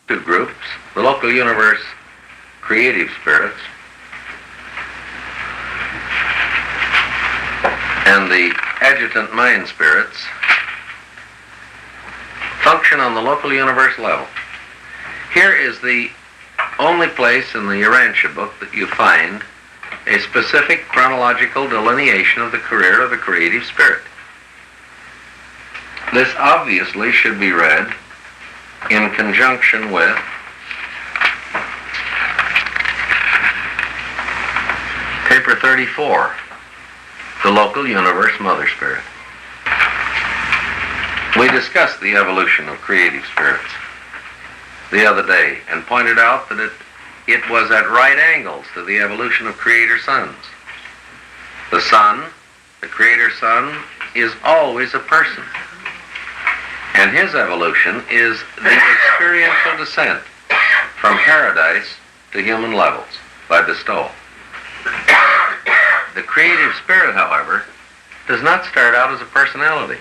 two groups, the local universe creative spirits and the adjutant mind spirits, function on the local universe level. Here is the only place in the Urantia book that you find a specific chronological delineation of the career of the creative spirit. This obviously should be read in conjunction with paper 34, the local universe mother spirit. We discussed the evolution of creative spirits the other day and pointed out that it was at right angles to the evolution of creator sons. The son, the creator son, is always a person. And his evolution is the experiential descent from paradise to human levels by bestowal. The creative spirit, however, does not start out as a personality.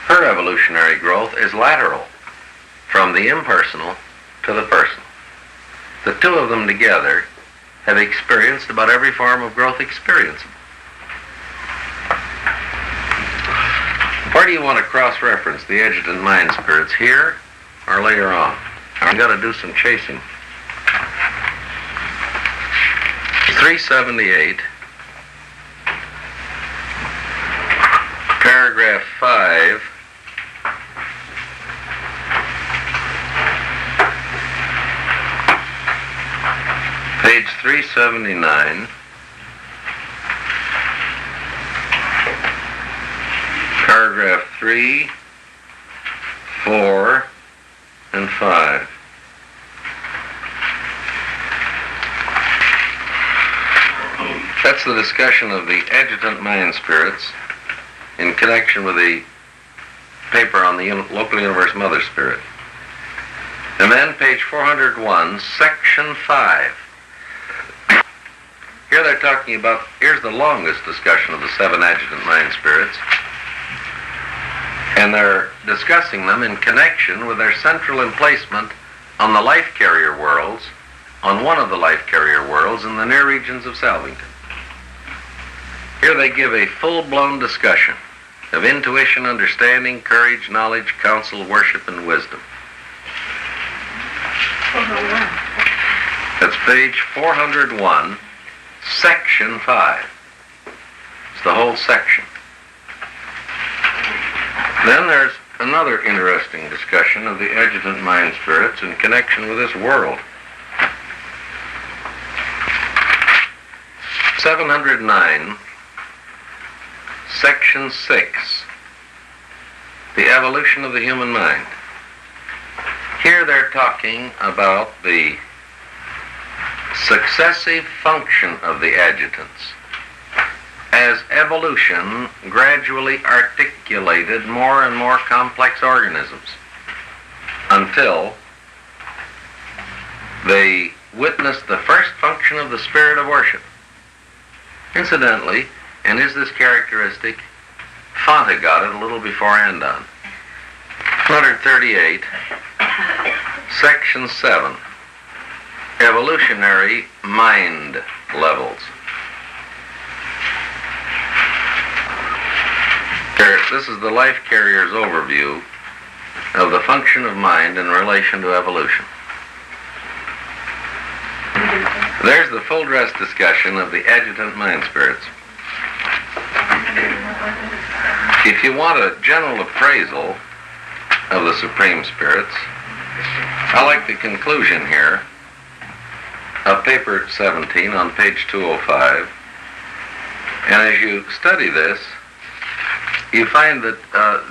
Her evolutionary growth is lateral, from the impersonal to the personal. The two of them together have experienced about every form of growth experienceable. Where do you want to cross-reference the adjutant mind spirits, here or later on? I've got to do some chasing. 378, paragraph 5, page 379, paragraph 3, 4, and 5. That's the discussion of the adjutant mind spirits in connection with the paper on the local universe mother spirit. And then page 401, section 5. Here they're talking about, here's the longest discussion of the 7 adjutant mind spirits. And they're discussing them in connection with their central emplacement on the life carrier worlds, on one of the life carrier worlds in the near regions of Salvington. Here they give a full-blown discussion of intuition, understanding, courage, knowledge, counsel, worship, and wisdom. That's page 401, section 5. It's the whole section. Then there's another interesting discussion of the adjutant mind spirits in connection with this world. 709, section 6, the evolution of the human mind. Here they're talking about the successive function of the adjutants as evolution gradually articulated more and more complex organisms until they witnessed the first function of the spirit of worship. Incidentally, and is this characteristic, Fanta got it a little before Andon. 138, section 7, evolutionary mind levels. This is the life carrier's overview of the function of mind in relation to evolution. There's the full dress discussion of the adjutant mind spirits. If you want a general appraisal of the supreme spirits, I like the conclusion here of paper 17 on page 205. And as you study this, you find that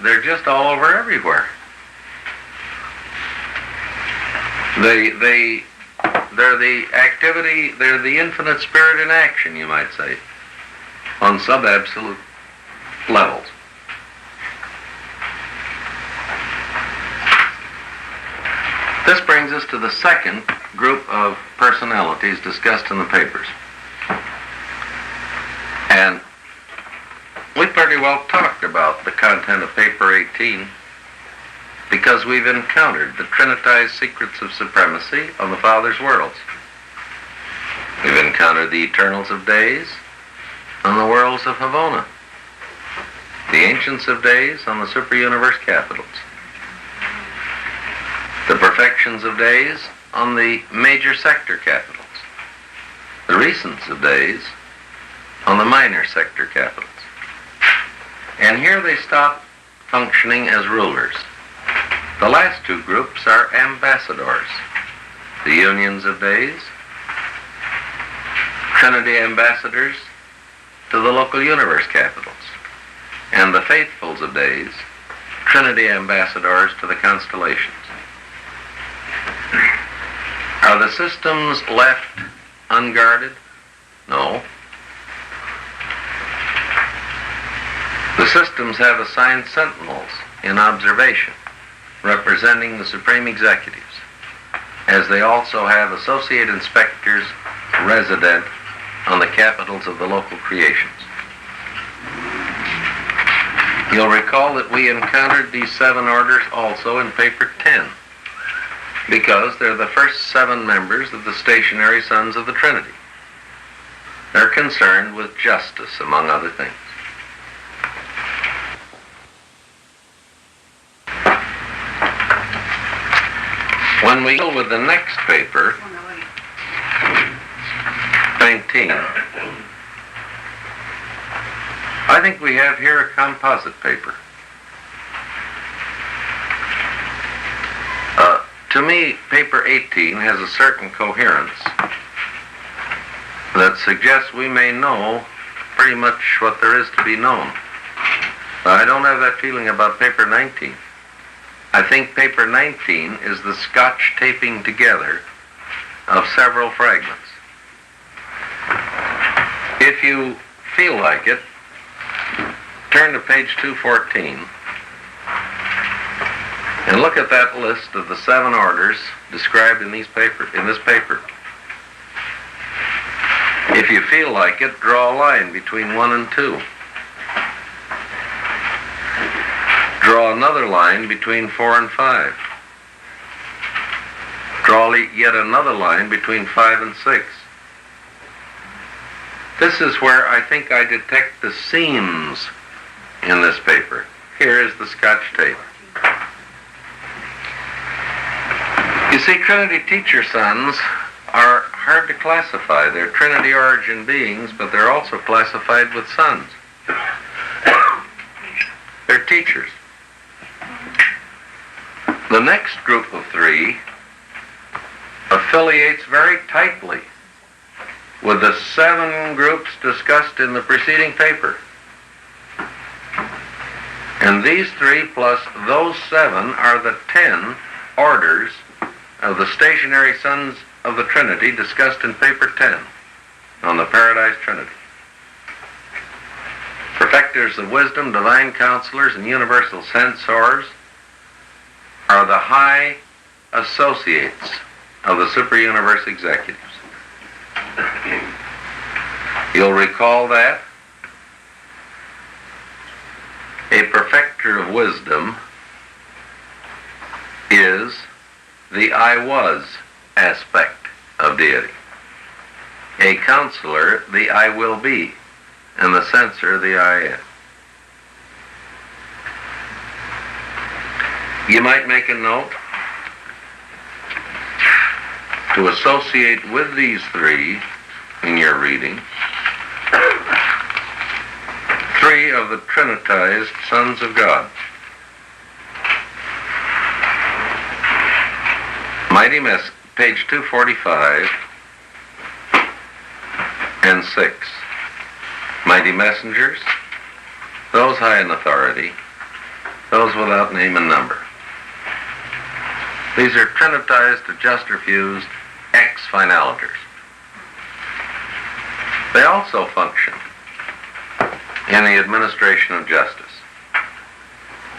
they're just all over everywhere. They're the activity, they're the infinite spirit in action, you might say, on sub-absolute levels. This brings us to the second group of personalities discussed in the papers. And we pretty well talked about the content of paper 18 because we've encountered the trinitized secrets of supremacy on the Father's worlds. We've encountered the eternals of days on the worlds of Havona, the ancients of days on the super-universe capitals, the perfections of days on the major sector capitals, the recents of days on the minor sector capitals. And here they stop functioning as rulers. The last two groups are ambassadors, the unions of days, Trinity ambassadors to the local universe capitals, and the faithfuls of days, Trinity ambassadors to the constellations. Are the systems left unguarded? No. The systems have assigned sentinels in observation, representing the supreme executives, as they also have associate inspectors resident on the capitals of the local creations. You'll recall that we encountered these 7 orders also in paper 10, because they're the first 7 members of the stationary sons of the Trinity. They're concerned with justice, among other things. When we deal with the next paper, 19, I think we have here a composite paper. To me, paper 18 has a certain coherence that suggests we may know pretty much what there is to be known. But I don't have that feeling about paper 19. I think paper 19 is the Scotch taping together of several fragments. If you feel like it, turn to page 214 and look at that list of the 7 orders described in this paper. If you feel like it, draw a line between 1 and 2. Draw another line between 4 and 5. Draw yet another line between 5 and 6. This is where I think I detect the seams in this paper. Here is the Scotch tape. You see, Trinity teacher sons are hard to classify. They're Trinity origin beings, but they're also classified with sons. They're teachers. The next group of 3 affiliates very tightly with the 7 groups discussed in the preceding paper. And these 3 plus those 7 are the 10 orders of the stationary sons of the Trinity discussed in paper 10 on the Paradise Trinity. Perfecters of wisdom, divine counselors, and universal censors are the high associates of the super-universe executives. You'll recall that a perfecter of wisdom is the I was aspect of deity. A counselor, the I will be, and the censor, the I am. You might make a note to associate with these 3 in your reading 3 of the Trinitized sons of God. Page 245 and 6. Mighty messengers, those high in authority, those without name and number. These are Trinitized, adjuster fused, ex-finaliters. They also function in the administration of justice.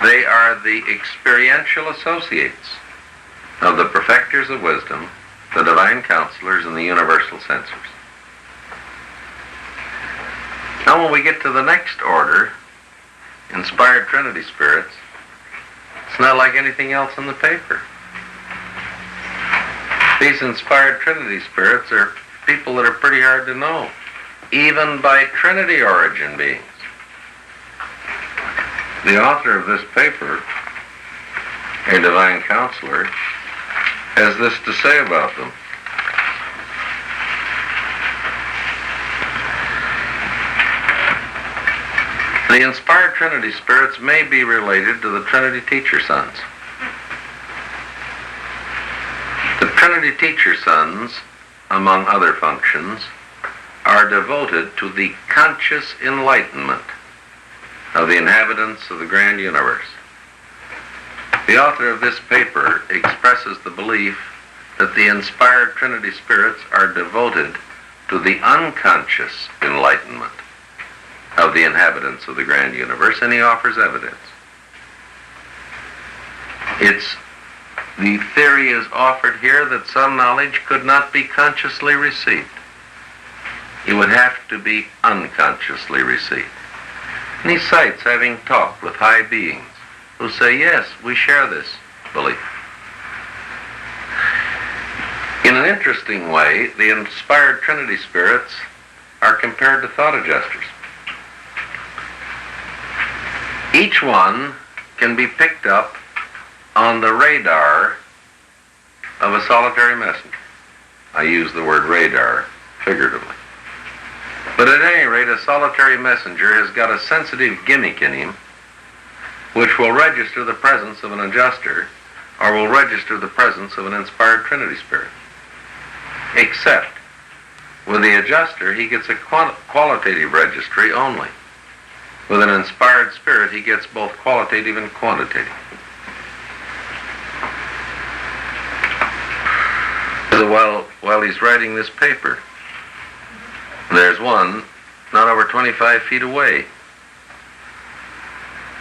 They are the experiential associates of the perfecters of wisdom, the divine counselors, and the universal censors. Now when we get to the next order, inspired Trinity spirits, It's not like anything else in the paper. These inspired Trinity spirits are people that are pretty hard to know, even by Trinity origin beings. The author of this paper, a divine counselor, has this to say about them. The inspired Trinity spirits may be related to the Trinity teacher sons. The Trinity teacher sons, among other functions, are devoted to the conscious enlightenment of the inhabitants of the grand universe. The author of this paper expresses the belief that the inspired Trinity spirits are devoted to the unconscious enlightenment of the inhabitants of the grand universe, and he offers evidence. The theory is offered here that some knowledge could not be consciously received. It would have to be unconsciously received. And he cites having talked with high beings who say, yes, we share this belief. In an interesting way, the inspired Trinity spirits are compared to thought adjusters. Each one can be picked up on the radar of a solitary messenger. I use the word radar figuratively. But at any rate, a solitary messenger has got a sensitive gimmick in him which will register the presence of an adjuster or will register the presence of an inspired Trinity spirit. Except with the adjuster, he gets a qualitative registry only. With an inspired spirit, he gets both qualitative and quantitative. So while he's writing this paper, there's one not over 25 feet away,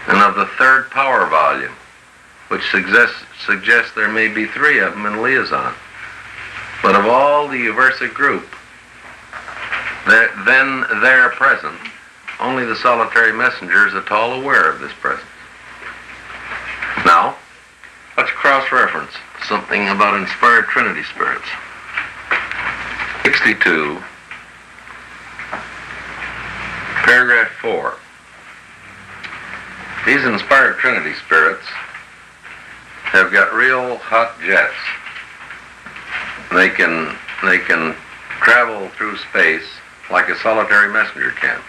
and of the third power volume, which suggests there may be three of them in liaison. But of all the Uversa group, then there present, only the solitary messenger is at all aware of this presence. Now, let's cross-reference something about inspired Trinity spirits. 62, paragraph 4. These inspired Trinity spirits have got real hot jets. They can travel through space like a solitary messenger can,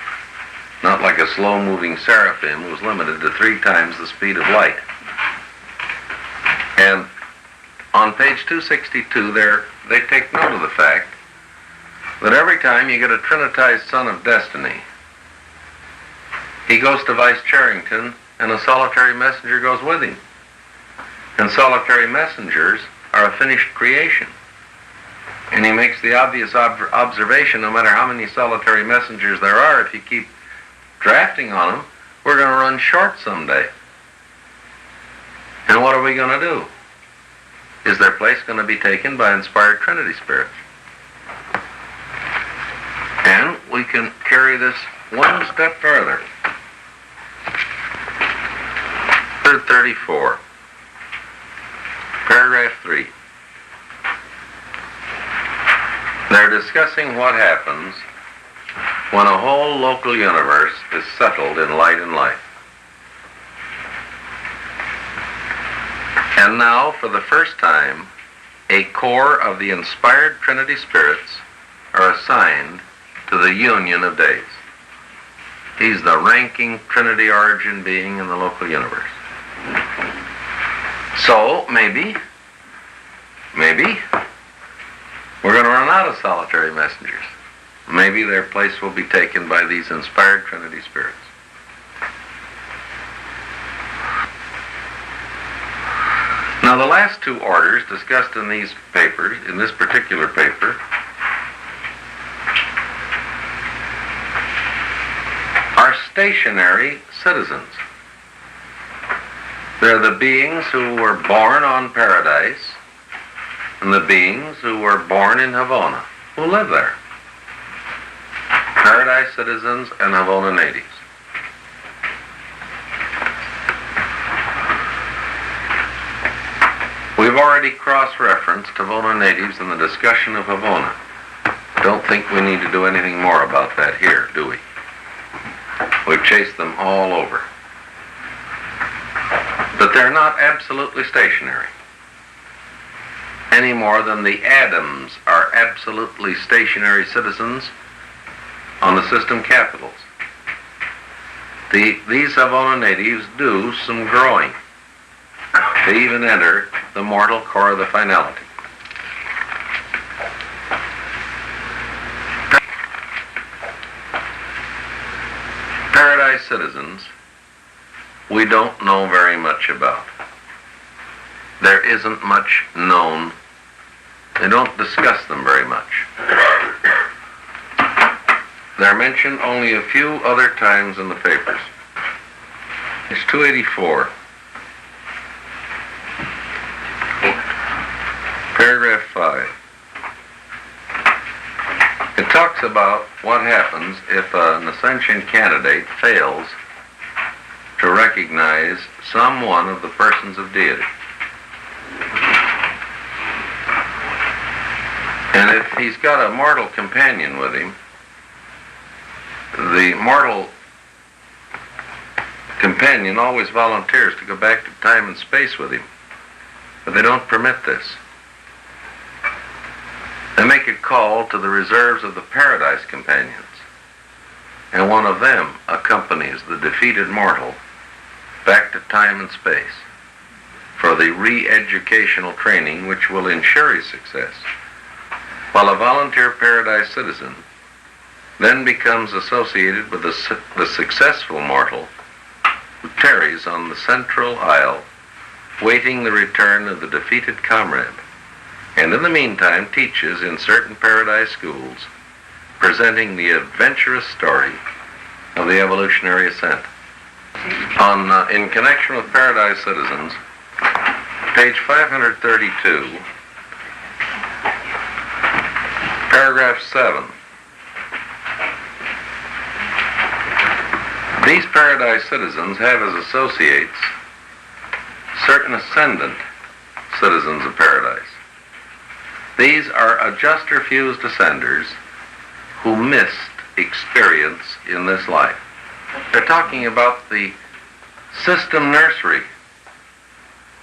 not like a slow-moving seraphim who's limited to 3 times the speed of light. And on page 262 they take note of the fact that every time you get a trinitized son of destiny, he goes to Vice Charrington and a solitary messenger goes with him. And solitary messengers are a finished creation. And he makes the obvious observation, no matter how many solitary messengers there are, if you keep drafting on them, we're going to run short someday. And what are we going to do? Is their place going to be taken by inspired Trinity spirits? And we can carry this one step further. 34, paragraph 3. They're discussing what happens when a whole local universe is settled in light and life. And now, for the first time, a core of the inspired Trinity spirits are assigned to the union of days. He's the ranking Trinity origin being in the local universe. So, maybe, we're going to run out of solitary messengers. Maybe their place will be taken by these inspired Trinity spirits. Now, the last 2 orders discussed in these papers, in this particular paper, are stationary citizens. They're the beings who were born on Paradise and the beings who were born in Havana, who live there. Paradise citizens and Havana natives. We've already cross-referenced Havona natives in the discussion of Havona. Don't think we need to do anything more about that here, do we? We've chased them all over. But they're not absolutely stationary, any more than the Adams are absolutely stationary citizens on the system capitals. These Havona natives do some growing. They even enter the mortal core of the finality. Paradise citizens, we don't know very much about. There isn't much known. They don't discuss them very much. They're mentioned only a few other times in the papers. It's 284. Paragraph 5. It talks about what happens if an ascension candidate fails to recognize some one of the persons of deity. And if he's got a mortal companion with him, the mortal companion always volunteers to go back to time and space with him. But they don't permit this. They make a call to the reserves of the paradise companions, and one of them accompanies the defeated mortal back to time and space for the re-educational training which will ensure his success, while a volunteer paradise citizen then becomes associated with the successful mortal who tarries on the central isle, waiting the return of the defeated comrade, and in the meantime teaches in certain paradise schools, presenting the adventurous story of the evolutionary ascent. In connection with paradise citizens, page 532, paragraph 7. These paradise citizens have as associates certain ascendant citizens of paradise. These are adjuster-fused ascenders who missed experience in this life. They're talking about the system nursery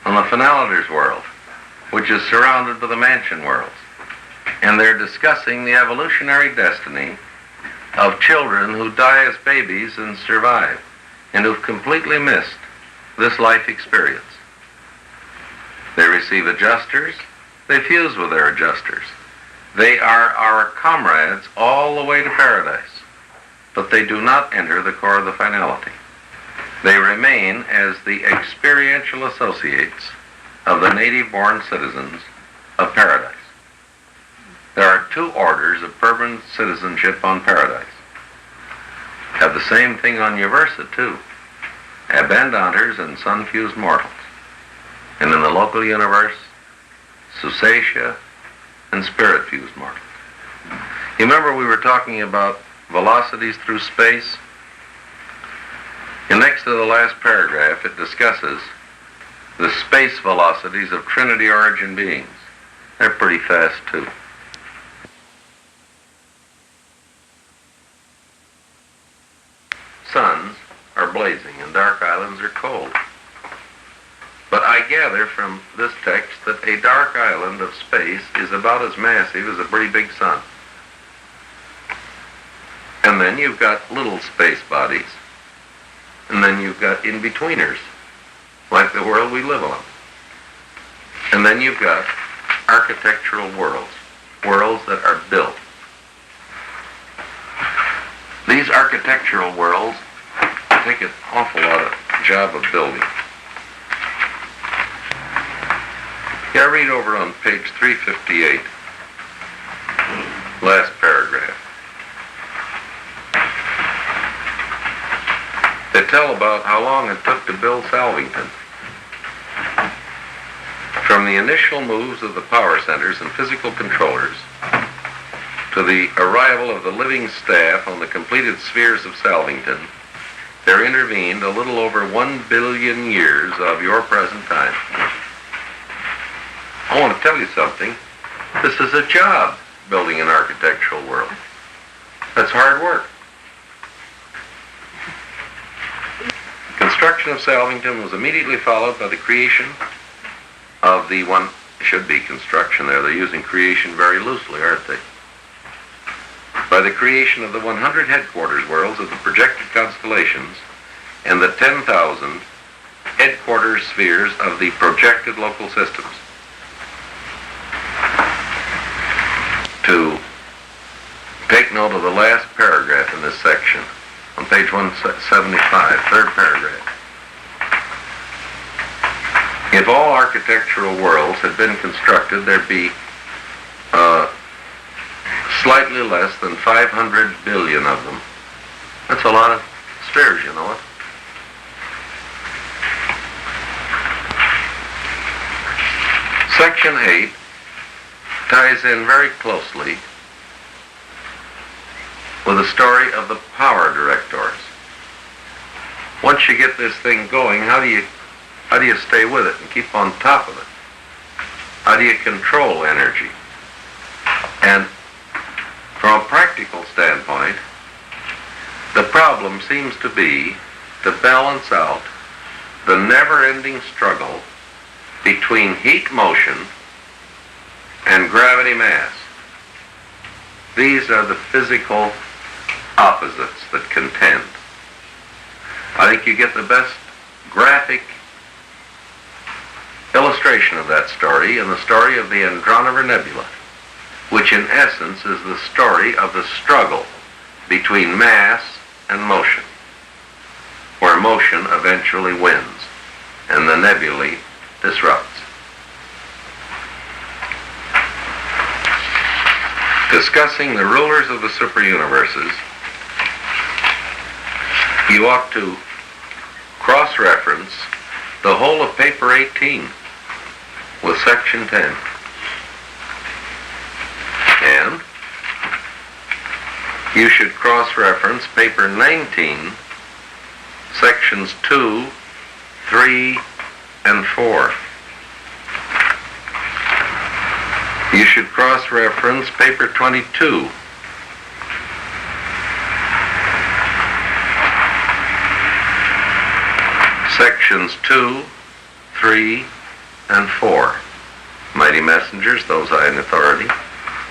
on the finalities world, which is surrounded by the mansion worlds. And they're discussing the evolutionary destiny of children who die as babies and survive, and who've completely missed this life experience. They receive adjusters, they fuse with their adjusters. They are our comrades all the way to paradise, but they do not enter the core of the finality. They remain as the experiential associates of the native-born citizens of paradise. There are two orders of permanent citizenship on paradise. Have the same thing on Uversa, too. Abandanters and sun-fused mortals. And in the local universe, Susatia and spirit-fused mortals. You remember we were talking about velocities through space? And next to the last paragraph, it discusses the space velocities of Trinity origin beings. They're pretty fast, too. Suns are blazing and dark islands are cold. But I gather from this text that a dark island of space is about as massive as a pretty big sun. And then you've got little space bodies. And then you've got in-betweeners, like the world we live on. And then you've got architectural worlds, worlds that are built. These architectural worlds take an awful lot of job of building. Yeah, read over on page 358, last paragraph. They tell about how long it took to build Salvington. From the initial moves of the power centers and physical controllers to the arrival of the living staff on the completed spheres of Salvington, there intervened a little over 1 billion years of your present time. I want to tell you something. This is a job, building an architectural world. That's hard work. Construction of Salvington was immediately followed by the creation of the one, should be construction there, they're using creation very loosely, aren't they? By the creation of the 100 headquarters worlds of the projected constellations and the 10,000 headquarters spheres of the projected local systems. To take note of the last paragraph in this section, on page 175, third paragraph. If all architectural worlds had been constructed, there'd be slightly less than 500 billion of them. That's a lot of spheres, you know it. Section 8 ties in very closely with the story of the power directors. Once you get this thing going, how do you stay with it and keep on top of it? How do you control energy? And from a practical standpoint, the problem seems to be to balance out the never-ending struggle between heat motion and gravity mass. These are the physical opposites that contend. I think you get the best graphic illustration of that story in the story of the Andronover Nebula, which in essence is the story of the struggle between mass and motion, where motion eventually wins and the nebulae disrupts. Discussing the rulers of the superuniverses, you ought to cross-reference the whole of paper 18 with section 10. And you should cross-reference paper 19, sections 2, 3, and 4. You should cross-reference paper 22. Sections 2, 3, and 4. Mighty messengers, those high in authority,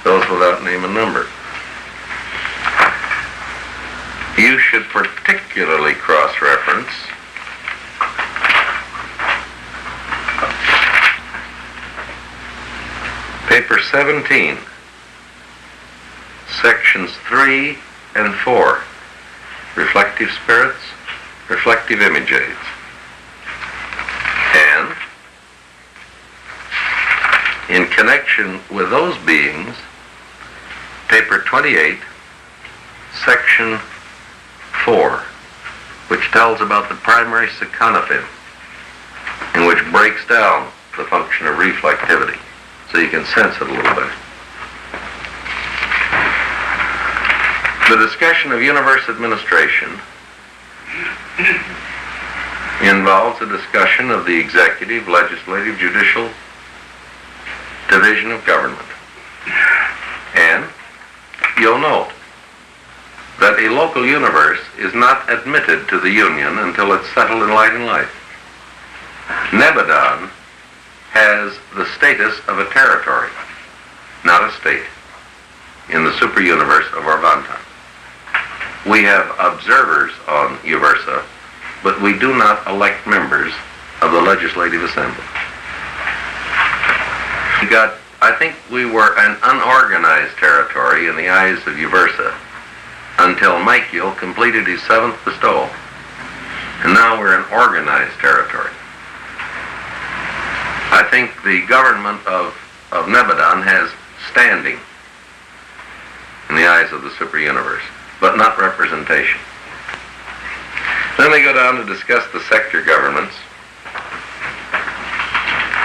those without name and number. You should particularly cross-reference paper 17, sections 3 and 4, reflective spirits, reflective image aids. And in connection with those beings, paper 28, section 4, which tells about the primary seconophin, and which breaks down the function of reflectivity, so you can sense it a little bit. The discussion of universe administration involves a discussion of the executive, legislative, judicial division of government. And you'll note that a local universe is not admitted to the Union until it's settled in light and life. Nebadon has the status of a territory, not a state, in the superuniverse of Orvonton. We have observers on Uversa, but we do not elect members of the Legislative Assembly. I think we were an unorganized territory in the eyes of Uversa until Michael completed his 7th bestowal. And now we're an organized territory. I think the government of Nebadon has standing in the eyes of the superuniverse, but not representation. Then they go down to discuss the sector governments.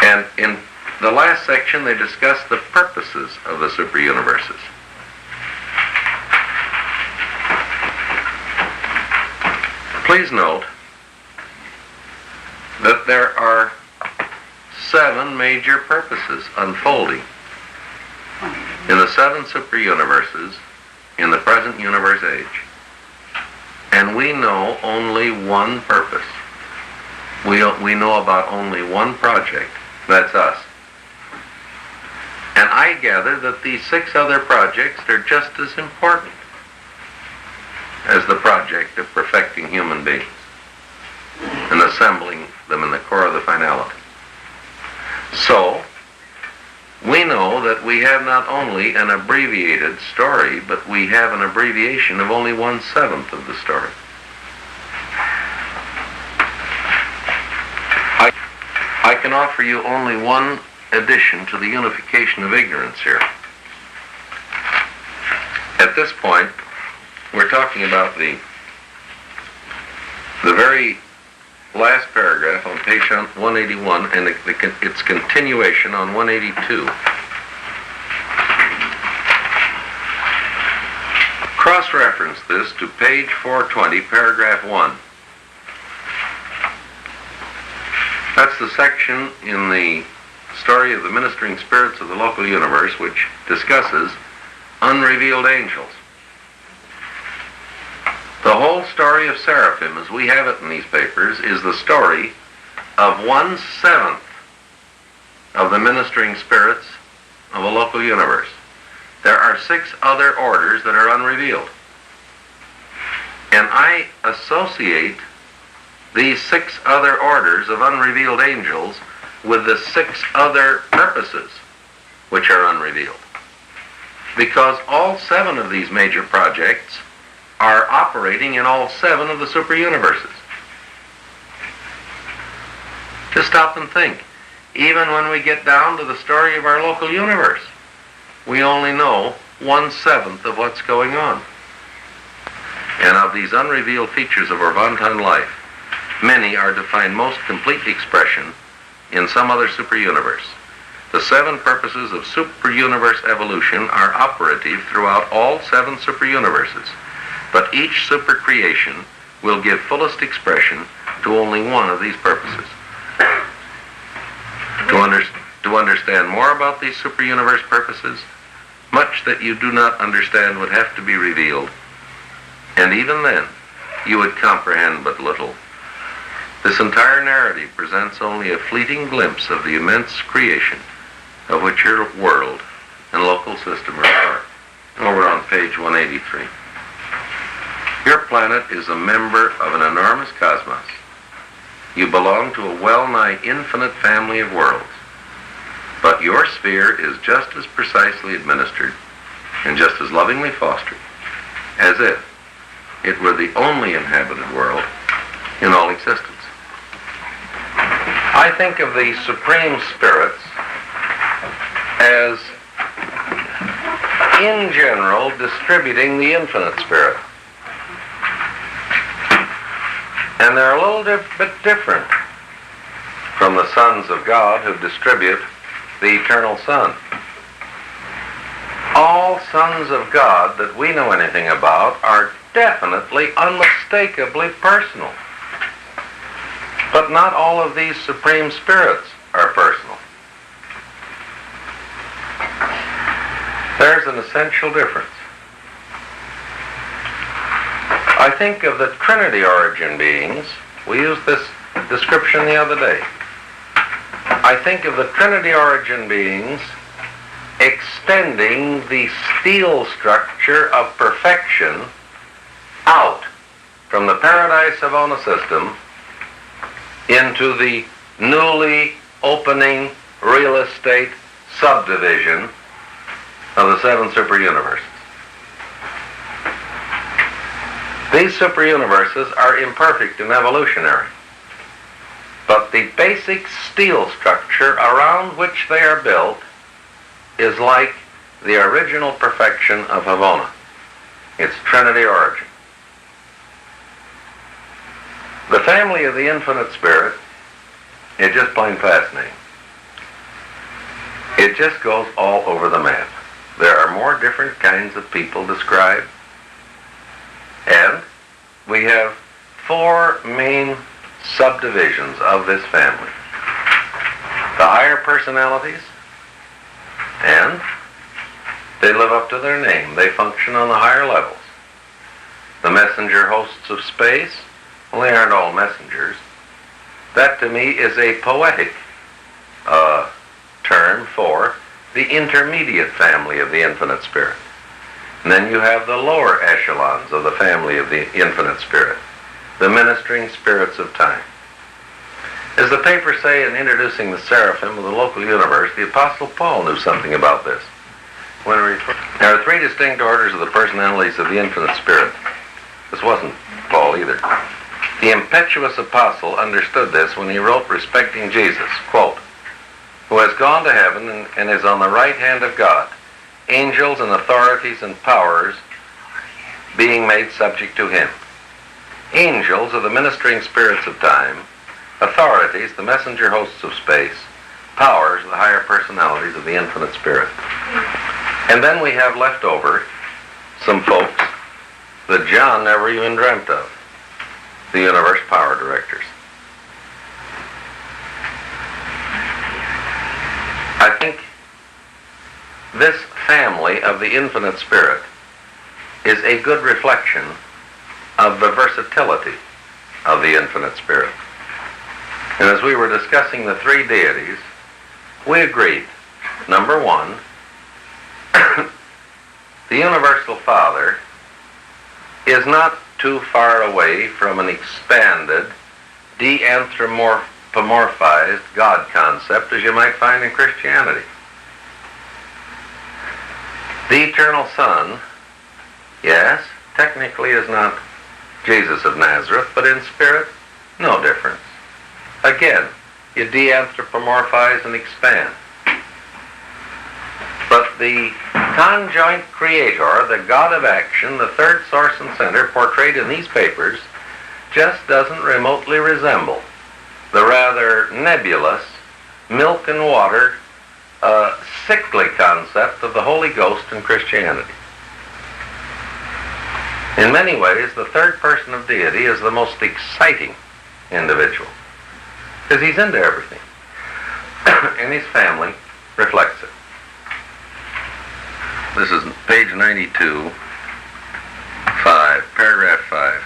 And in the last section, they discuss the purposes of the superuniverses. Please note that there are 7 major purposes unfolding in the 7 super-universes in the present universe age. And we know only one purpose. We know about only one project. That's us. And I gather that these 6 other projects are just as important as the project of perfecting human beings and assembling them in the core of the finality. So, we know that we have not only an abbreviated story, but we have an abbreviation of only 1/7 of the story. I can offer you only one addition to the unification of ignorance here. At this point, we're talking about the very last paragraph on page 181 and its continuation on 182. Cross-reference this to page 420, paragraph 1. That's the section in the story of the ministering spirits of the local universe which discusses unrevealed angels. The whole story of Seraphim, as we have it in these papers, is the story of 1/7 of the ministering spirits of a local universe. There are 6 other orders that are unrevealed. And I associate these 6 other orders of unrevealed angels with the 6 other purposes which are unrevealed. Because all 7 of these major projects are operating in all 7 of the super-universes. Just stop and think. Even when we get down to the story of our local universe, we only know 1/7 of what's going on. And of these unrevealed features of our Vontan life, many are to find most complete expression in some other super-universe. The 7 purposes of super-universe evolution are operative throughout all 7 super-universes. But each super-creation will give fullest expression to only one of these purposes. To understand more about these super-universe purposes, much that you do not understand would have to be revealed. And even then, you would comprehend but little. This entire narrative presents only a fleeting glimpse of the immense creation of which your world and local system are part. Over on page 183. Your planet is a member of an enormous cosmos. You belong to a well-nigh infinite family of worlds. But your sphere is just as precisely administered and just as lovingly fostered as if it were the only inhabited world in all existence. I think of the Supreme Spirits as, in general, distributing the infinite spirit. And they're a little bit different from the sons of God who distribute the eternal Son. All sons of God that we know anything about are definitely, unmistakably personal. But not all of these Supreme Spirits are personal. There's an essential difference. I think of the Trinity origin beings. We used this description the other day. I think of the Trinity origin beings extending the steel structure of perfection out from the Paradise Savona system into the newly opening real estate subdivision of the 7 super-universes. These super-universes are imperfect and evolutionary, but the basic steel structure around which they are built is like the original perfection of Havona, its Trinity origin. The family of the infinite spirit is just plain fascinating. It just goes all over the map. There are more different kinds of people described, and we have 4 main subdivisions of this family. the higher personalities, and they live up to their name. They function on the higher levels. The messenger hosts of space, well, they aren't all messengers. That to me is a poetic term for the intermediate family of the infinite spirit. And then you have the lower echelons of the family of the infinite spirit, the ministering spirits of time. As the papers say in introducing the seraphim of the local universe, the Apostle Paul knew something about this. There are three distinct orders of the personalities of the infinite spirit. This wasn't Paul either. The impetuous apostle understood this when he wrote respecting Jesus, quote, "Who has gone to heaven and is on the right hand of God, angels and authorities and powers being made subject to him." Angels are the ministering spirits of time, authorities, the messenger hosts of space, powers, the higher personalities of the infinite spirit. And then we have left over some folks that John never even dreamt of, the universe power directors. I think this family of the infinite spirit is a good reflection of the versatility of the infinite spirit. And as we were discussing the three deities, we agreed, number one, the universal Father is not too far away from an expanded, de-anthropomorphized God concept as you might find in Christianity. The eternal Son, yes, technically is not Jesus of Nazareth, but in spirit, no difference. Again, you de-anthropomorphize and expand. But the conjoint creator, the God of action, the third source and center portrayed in these papers, just doesn't remotely resemble the rather nebulous milk and water, sickly concept of the Holy Ghost in Christianity. In many ways, the third person of deity is the most exciting individual, because he's into everything, and his family reflects it. This is page 92, 5, paragraph 5.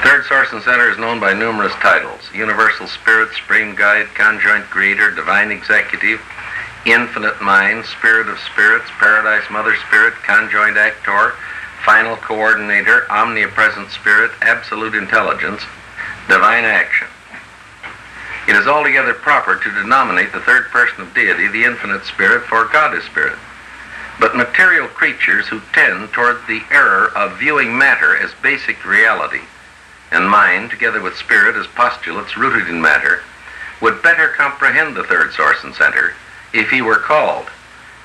Third source and center is known by numerous titles: Universal Spirit, Supreme Guide, Conjoint Creator, Divine Executive, Infinite Mind, Spirit of Spirits, Paradise Mother Spirit, Conjoint Actor, Final Coordinator, Omnipresent Spirit, Absolute Intelligence, Divine Action. It is altogether proper to denominate the third person of deity the infinite spirit, for God is spirit. But material creatures who tend toward the error of viewing matter as basic reality, and mind, together with spirit, as postulates rooted in matter, would better comprehend the third source and center if he were called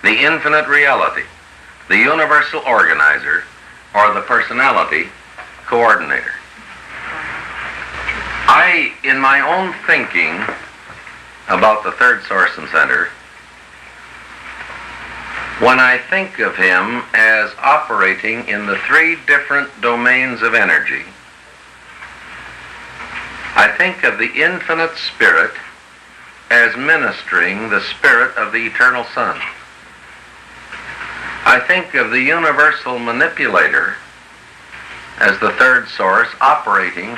the infinite reality, the universal organizer, or the personality coordinator. I, in my own thinking about the third source and center, when I think of him as operating in the three different domains of energy, I think of the infinite spirit as ministering the spirit of the eternal Son. I think of the universal manipulator as the third source operating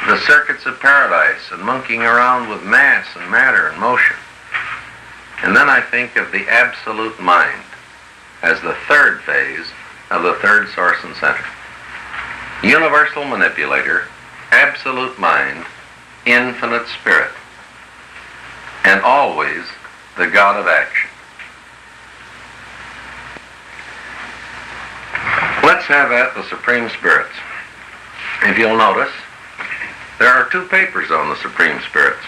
the circuits of paradise and monkeying around with mass and matter and motion. And then I think of the absolute mind as the third phase of the third source and center. Universal manipulator, absolute mind, infinite spirit, and always the God of action. Let's have at the Supreme Spirits. If you'll notice, there are two papers on the Supreme Spirits,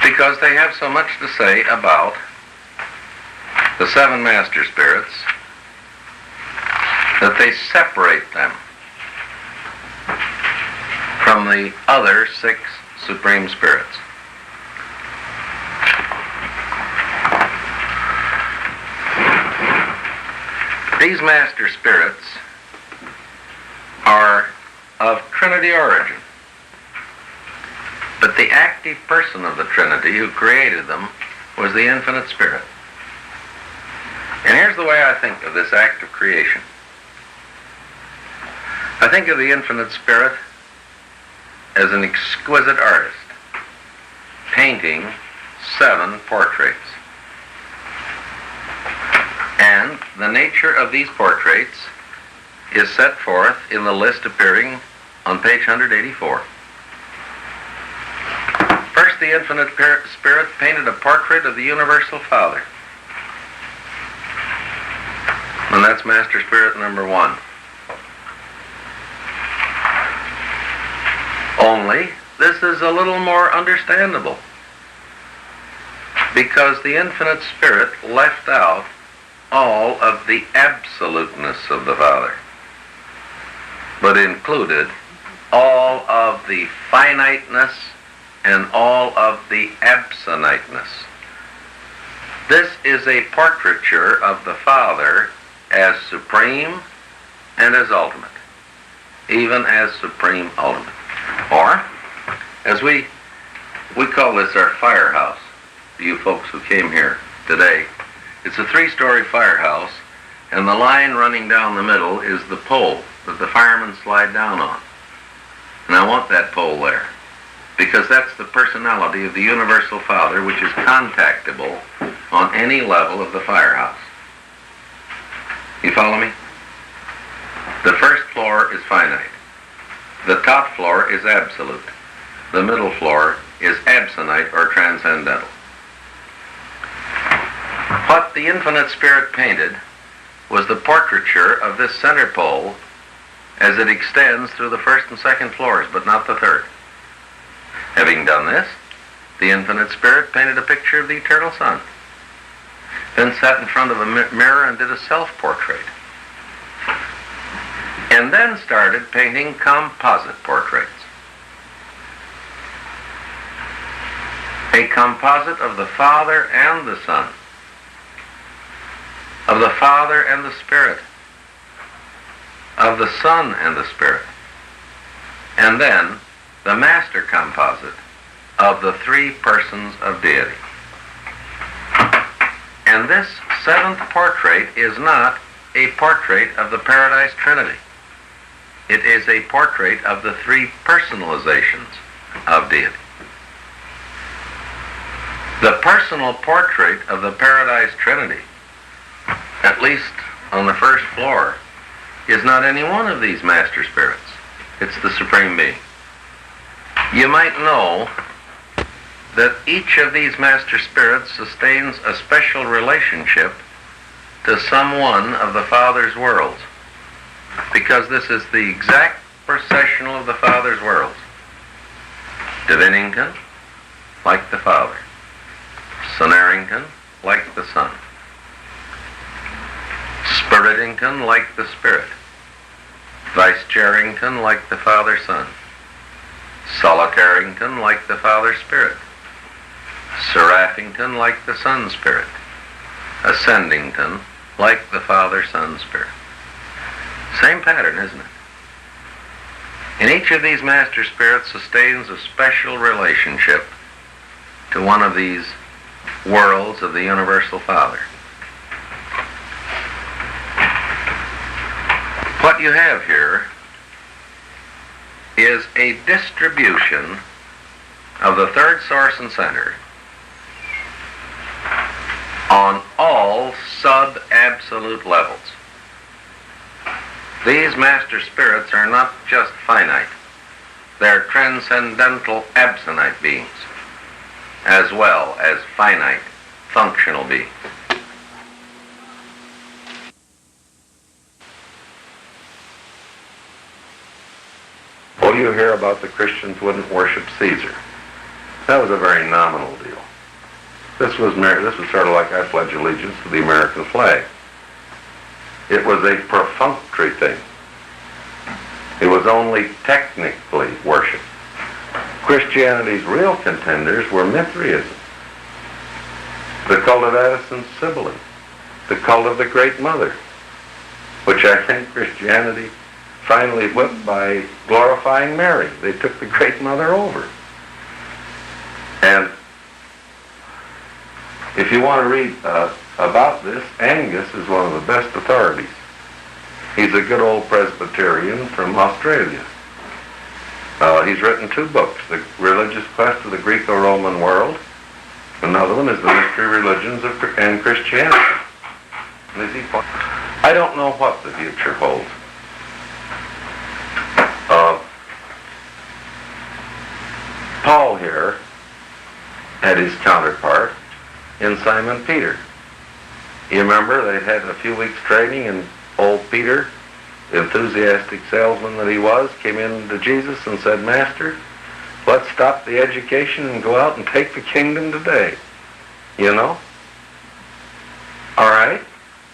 because they have so much to say about the seven Master Spirits that they separate them from the other six Supreme Spirits. These Master Spirits are of Trinity origin. But the active person of the Trinity who created them was the infinite Spirit. And here's the way I think of this act of creation. I think of the infinite Spirit as an exquisite artist painting 7 portraits. And the nature of these portraits is set forth in the list appearing on page 184. First, the infinite Spirit painted a portrait of the universal Father. And that's Master Spirit number 1. Only, this is a little more understandable, because the infinite Spirit left out all of the absoluteness of the Father, but included all of the finiteness and all of the absoniteness. This is a portraiture of the Father as supreme and as ultimate, even as supreme ultimate. Or, as we call this our firehouse, you folks who came here today. It's a 3-story firehouse, and the line running down the middle is the pole that the firemen slide down on. And I want that pole there, because that's the personality of the universal Father, which is contactable on any level of the firehouse. You follow me? The first floor is finite. The top floor is absolute. The middle floor is absonite or transcendental. What the infinite Spirit painted was the portraiture of this center pole as it extends through the first and second floors, but not the third. Having done this, the infinite Spirit painted a picture of the eternal Son, then sat in front of a mirror and did a self-portrait, and then started painting composite portraits. A composite of the Father and the Son, of the Father and the Spirit, of the Son and the Spirit, and then the master composite of the 3 persons of deity. And this 7th portrait is not a portrait of the Paradise Trinity. It is a portrait of the 3 personalizations of deity. The personal portrait of the Paradise Trinity, at least on the first floor, is not any one of these master spirits. It's the Supreme Being. You might know that each of these master spirits sustains a special relationship to some one of the Father's worlds, because this is the exact processional of the Father's worlds. Divinington, like the Father. Sonarington, like the Son. Spiritington, like the Spirit. Vicecharington, like the Father-Son. Solitarington, like the Father-Spirit. Seraphington, like the Son-Spirit. Ascendington, like the Father-Son-Spirit. Same pattern, isn't it? And each of these master spirits sustains a special relationship to one of these worlds of the universal Father. What you have here is a distribution of the 3rd source and center on all sub-absolute levels. These master spirits are not just finite. They're transcendental absonite beings, as well as finite functional beings. Well, you hear about the Christians wouldn't worship Caesar. That was a very nominal deal. This was sort of like I pledge allegiance to the American flag. It was a perfunctory thing. It was only technically worship. Christianity's real contenders were Mithraism, the cult of Addison's Sibylle, the cult of the Great Mother, which I think Christianity finally whipped by glorifying Mary. They took the Great Mother over. And if you want to read about this, Angus is one of the best authorities. He's a good old Presbyterian from Australia. He's written 2 books, The Religious Quest of the Greco-Roman World. Another one is The Mystery Religions and Christianity. I don't know what the future holds. Paul here had his counterpart in Simon Peter. You remember they had a few weeks training, and old Peter, the enthusiastic salesman that he was, came in to Jesus and said, "Master, let's stop the education and go out and take the kingdom today." You know? All right.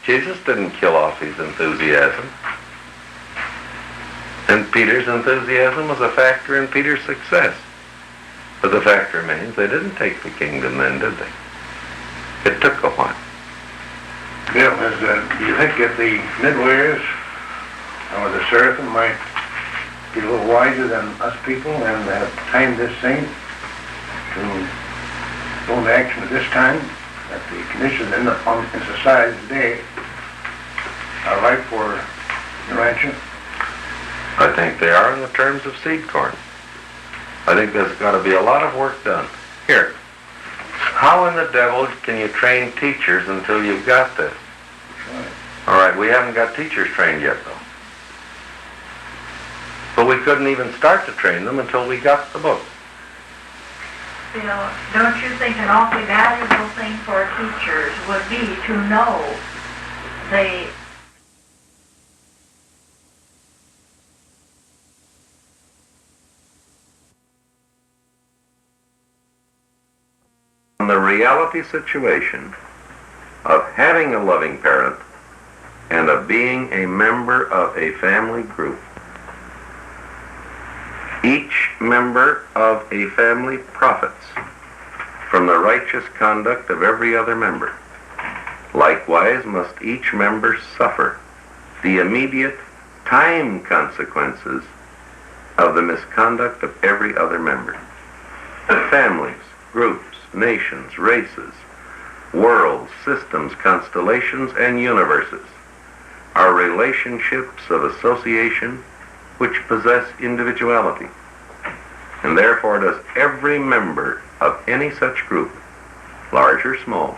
Jesus didn't kill off his enthusiasm. And Peter's enthusiasm was a factor in Peter's success. But the fact remains, they didn't take the kingdom then, did they? It took a while. Bill, do you think that the Midwayers or the Seraphim might be a little wiser than us people and have timed this thing to go into action at this time? That the conditions in society today are ripe for intervention? I think they are in the terms of seed corn. I think there's got to be a lot of work done. Here, how in the devil can you train teachers until you've got this? Right. All right, we haven't got teachers trained yet, though. But we couldn't even start to train them until we got the book. You know, don't you think an awfully valuable thing for teachers would be to know the reality situation of having a loving parent and of being a member of a family group. Each member of a family profits from the righteous conduct of every other member. Likewise must each member suffer the immediate time consequences of the misconduct of every other member. Families, groups, nations, races, worlds, systems, constellations, and universes are relationships of association which possess individuality, and therefore does every member of any such group, large or small,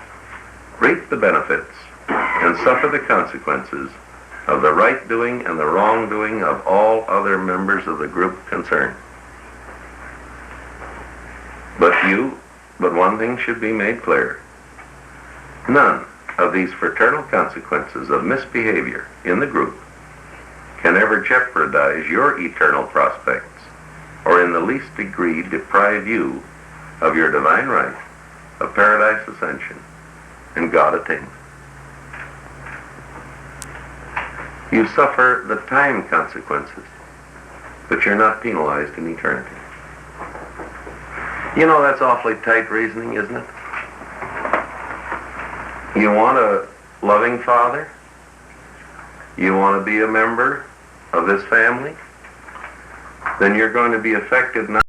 reap the benefits and suffer the consequences of the right doing and the wrong doing of all other members of the group concerned. But one thing should be made clear. None of these fraternal consequences of misbehavior in the group can ever jeopardize your eternal prospects or in the least degree deprive you of your divine right of paradise ascension and God attainment. You suffer the time consequences, but you're not penalized in eternity. You know, that's awfully tight reasoning, isn't it? You want a loving father? You want to be a member of this family? Then you're going to be affected not